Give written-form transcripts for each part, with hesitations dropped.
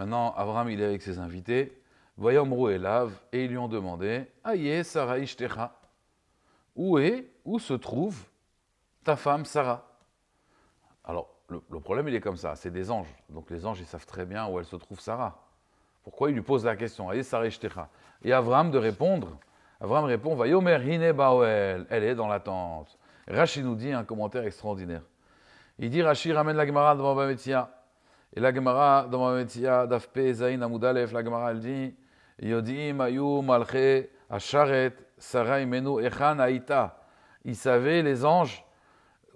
Maintenant, Abraham, il est avec ses invités. Vayomru elav, et ils lui ont demandé, Aïe, Sarah ishtecha. Où se trouve ta femme Sarah? Alors, le problème, il est comme ça, c'est des anges. Donc les anges, ils savent très bien où elle se trouve Sarah. Pourquoi il lui pose la question? Aïe, Sarah ishtecha. Et Abraham de répondre, Abraham répond, Vayomer hine baoel, elle est dans la tente. Rashi nous dit un commentaire extraordinaire. Il dit, Rashi ramène la Gemara devant Bava Metzia. Et la Gemara dans Bava Metzia, Dafpe, Zain, Amoudalef, la Gemara, elle dit, Yodim, Ayu, Malche, Asharet, Sarah Imenu, Echan, Aïta. Ils savaient, les anges,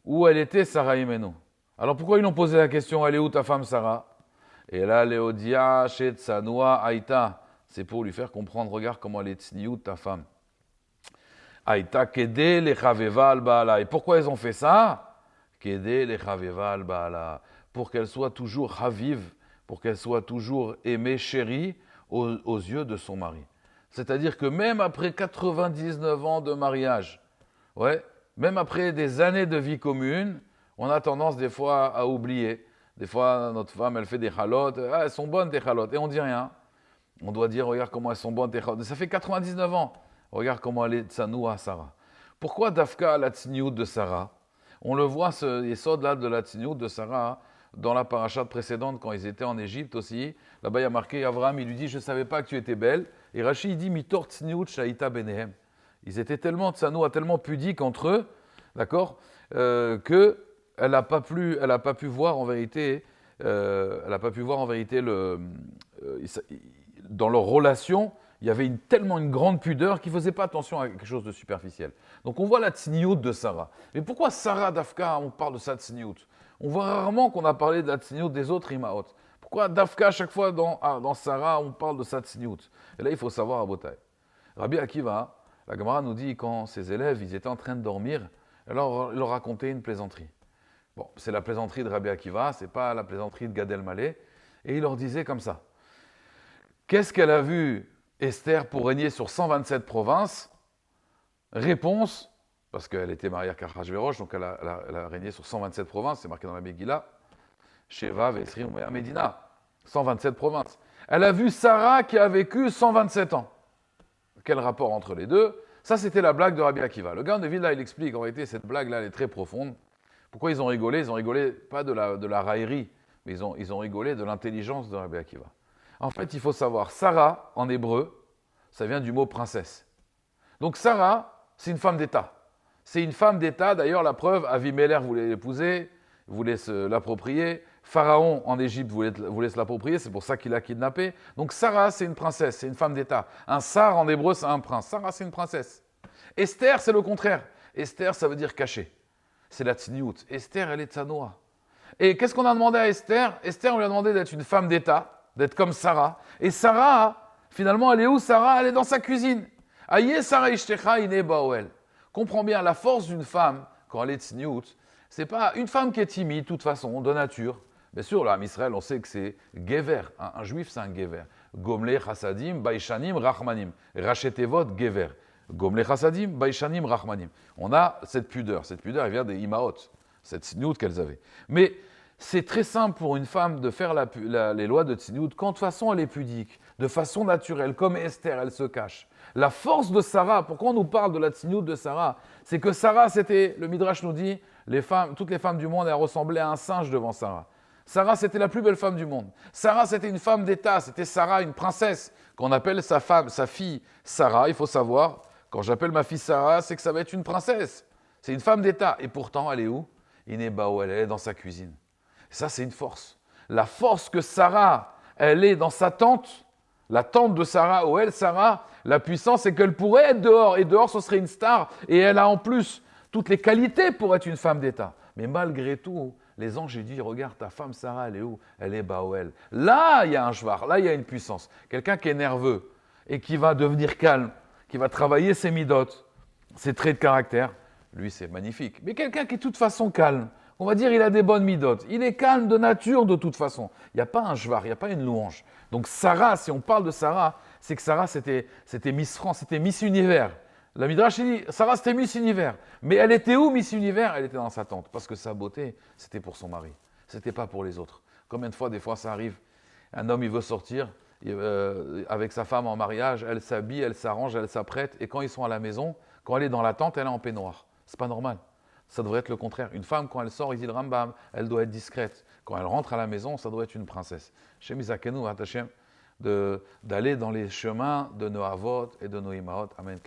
où elle était, Sarah Imenu. Alors pourquoi ils ont posé la question, elle est où ta femme Sarah? Et là, Léodia, Shet, Sanoua, Aïta. C'est pour lui faire comprendre, regarde comment elle est tsniout, ta femme. Aïta, Kede, Lechaveva, al-Baala. Et pourquoi ils ont fait ça? Kede, Lechaveva, al-Baala. Pour qu'elle soit toujours ravive, pour qu'elle soit toujours aimée, chérie, aux yeux de son mari. C'est-à-dire que même après 99 ans de mariage, ouais, même après des années de vie commune, on a tendance des fois à oublier. Des fois, notre femme, elle fait des chalotes. Ah, elles sont bonnes, tes chalotes. Et on ne dit rien. On doit dire, regarde comment elles sont bonnes, tes chalotes. Ça fait 99 ans. Regarde comment elle est tsanoua, Sarah. Pourquoi Dafka la tsniout de Sarah? On le voit, ce yesod là de la tsniout de Sarah, dans la parachate précédente, quand ils étaient en Égypte aussi. Là-bas, il y a marqué, Abraham, il lui dit, je ne savais pas que tu étais belle. Et Rashi, il dit, mitor tsniout shaita benehem. Ils étaient tellement tsanoua, tellement pudiques entre eux, d'accord, que elle n'a pas pu voir en vérité, dans leur relation, il y avait tellement une grande pudeur qu'ils ne faisaient pas attention à quelque chose de superficiel. Donc on voit la tsniout de Sarah. Mais pourquoi Sarah d'Afka, on parle de sa tsniout? On voit rarement qu'on a parlé de la tsniout des autres imaot. Pourquoi d'Afka, à chaque fois dans Sarah, on parle de sa tsniout? Et là, il faut savoir à Botaï. Rabbi Akiva, la Gemara nous dit, quand ses élèves ils étaient en train de dormir, alors il leur racontait une plaisanterie. Bon, c'est la plaisanterie de Rabbi Akiva, c'est pas la plaisanterie de Gad Elmaleh. Et il leur disait comme ça. Qu'est-ce qu'elle a vu Esther pour régner sur 127 provinces? Réponse, parce qu'elle était mariée à Karachvérosh, donc elle a régné sur 127 provinces, c'est marqué dans la Megillah. Sheva, Vesri, Medina, 127 provinces. Elle a vu Sarah qui a vécu 127 ans. Quel rapport entre les deux? Ça, c'était la blague de Rabbi Akiva. Le gars de Vilna, il explique, en réalité, cette blague-là, elle est très profonde. Pourquoi ils ont rigolé? Ils ont rigolé pas de la raillerie, mais ils ont rigolé de l'intelligence de Rabbi Akiva. En fait, il faut savoir, Sarah, en hébreu, ça vient du mot princesse. Donc Sarah, c'est une femme d'État. C'est une femme d'État, d'ailleurs, la preuve, Avimelech voulait l'épouser, voulait se l'approprier. Pharaon, en Égypte, voulait se l'approprier, c'est pour ça qu'il l'a kidnappée. Donc Sarah, c'est une princesse, c'est une femme d'État. Un sar, en hébreu, c'est un prince. Sarah, c'est une princesse. Esther, c'est le contraire. Esther, ça veut dire caché. C'est la tsniout. Esther, elle est tsanoa. Et qu'est-ce qu'on a demandé à Esther? Esther, on lui a demandé d'être une femme d'État, d'être comme Sarah. Et Sarah, finalement, elle est où Sarah? Elle est dans sa cuisine. Aïe, Sarah ishtecha ine baoel. Comprends bien, la force d'une femme, quand elle est tsniout, c'est pas une femme qui est timide, de toute façon, de nature. Bien sûr, là, en Israël, on sait que c'est gever. Un juif, c'est un gever. Gomle chassadim, baishanim, rachmanim. Rachetevot, gever. Gomle chassadim, baishanim, rachmanim. On a cette pudeur. Cette pudeur, elle vient des imaot, cette tsniout qu'elles avaient. Mais c'est très simple pour une femme de faire les lois de tsniout quand de toute façon elle est pudique, de façon naturelle, comme Esther, elle se cache. La force de Sarah, pourquoi on nous parle de la tsniout de Sarah? C'est que Sarah, c'était, le Midrash nous dit, toutes les femmes du monde, elles ressemblaient à un singe devant Sarah. Sarah, c'était la plus belle femme du monde. Sarah, c'était une femme d'État, c'était Sarah, une princesse, qu'on appelle sa fille Sarah. Il faut savoir, quand j'appelle ma fille Sarah, c'est que ça va être une princesse. C'est une femme d'État. Et pourtant, elle est où? Inebaou, elle est dans sa cuisine. Ça, c'est une force. La force que Sarah, elle est dans sa tente, la tente de Sarah, où elle, Sarah, la puissance, c'est qu'elle pourrait être dehors. Et dehors, ce serait une star. Et elle a en plus toutes les qualités pour être une femme d'État. Mais malgré tout, les anges, ils disent, regarde, ta femme Sarah, elle est où? Elle est Baoel. Là, il y a un shvar, là, il y a une puissance. Quelqu'un qui est nerveux et qui va devenir calme, qui va travailler ses midotes, ses traits de caractère, lui, c'est magnifique. Mais quelqu'un qui est de toute façon calme, on va dire, il a des bonnes midotes. Il est calme de nature de toute façon. Il n'y a pas un shvar, il n'y a pas une louange. Donc Sarah, si on parle de Sarah, c'est que Sarah, c'était Miss France, c'était Miss Univers. La Midrash dit, Sarah, c'était Miss Univers. Mais elle était où, Miss Univers? Elle était dans sa tente. Parce que sa beauté, c'était pour son mari. C'était pas pour les autres. Combien de fois, des fois, ça arrive? Un homme, il veut sortir avec sa femme en mariage, elle s'habille, elle s'arrange, elle s'apprête, et quand ils sont à la maison, quand elle est dans la tente, elle est en peignoir. C'est pas normal. Ça devrait être le contraire. Une femme, quand elle sort, il dit le Rambam, elle doit être discrète. Quand elle rentre à la maison, ça doit être une princesse. Shem Isakenu, Hashem, d'aller dans les chemins de nos avot et de nos imaot. Amen.